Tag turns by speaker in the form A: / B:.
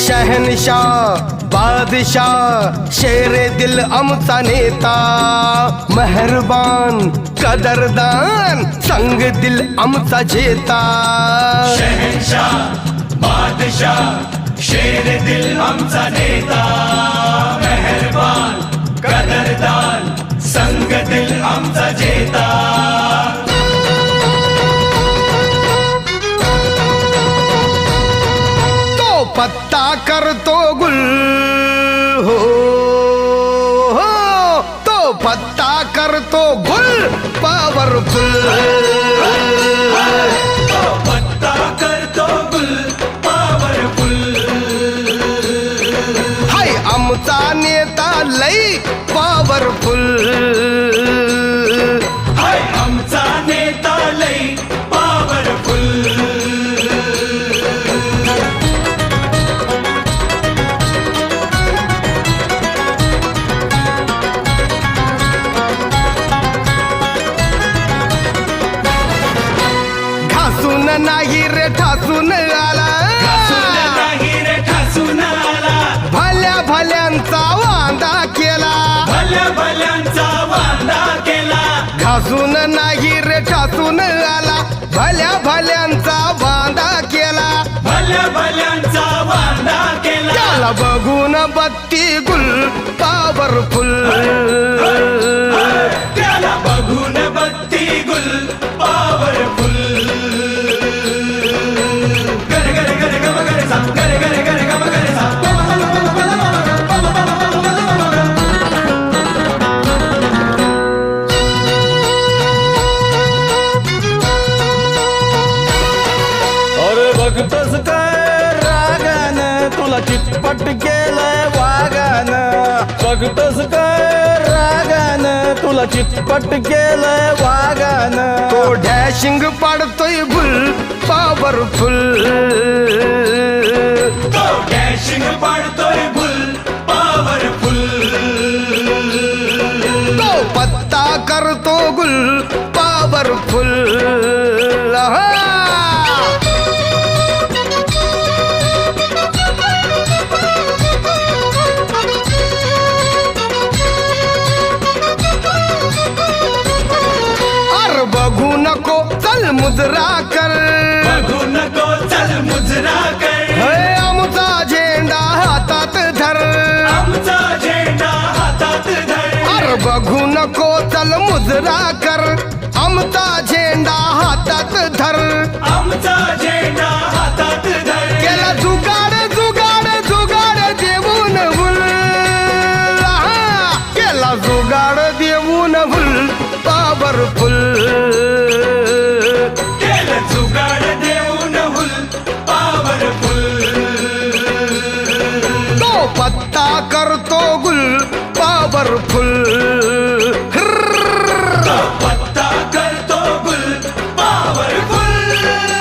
A: शहनशाह बादशाह शेरे दिल आमचा नेता मेहरबान कदरदान संग दिल आमचा जेता
B: शहनशाह बादशाह शेर दिल आमचा नेता मेहरबान कदरदान संग दिल आमचा जेता
A: पत्ता करतो गुल हो, तो पत्ता करतो गुल पॉवरफुल
B: तो पत्ता करतो गुल पॉवरफुल
A: हाय आमचा नेता लई पॉवरफुल
B: हाय आमचा नेता लई पॉवरफुल
A: नाही रे ठासून आला
B: नाही रे ठासून आला
A: भल्या भल्यांचा वांदा केला
B: भल्या भल्यांचा वांदा केला
A: घासून नाही रे ठासून आला भल्या भल्यांचा वांदा केला
B: भल्या भल्यांचा वांदा केला
A: त्याला बघून बत्ती गुल पॉवरफुल
B: त्याला बघून बत्ती गुल पॉवरफुल
C: बघतोस काय रागानं तुला चिटपट केलंय वागानं बघतोस काय रागानं तुला चिटपट केलंय वागानं
A: तो डॅशिंग पाडतोय भुल पॉवरफुल
B: तो डॅशिंग पाडतोय भुल पॉवरफुल
A: तो पत्ता करतो गुल पॉवरफुल बघू नको चल मुजरा कर
B: बघू नको चल मुजरा कर
A: हे आमचा झेंडा हातात धर
B: आमचा झेंडा हातात धर
A: अरे बघू नको चल मुजरा कर आमचा झेंडा हातात धर
B: आमचा झेंडा हातात धर
A: केला जुगाड जुगाड जुगाड देऊन भुल केला जुगाड देऊन भुल पॉवरफुल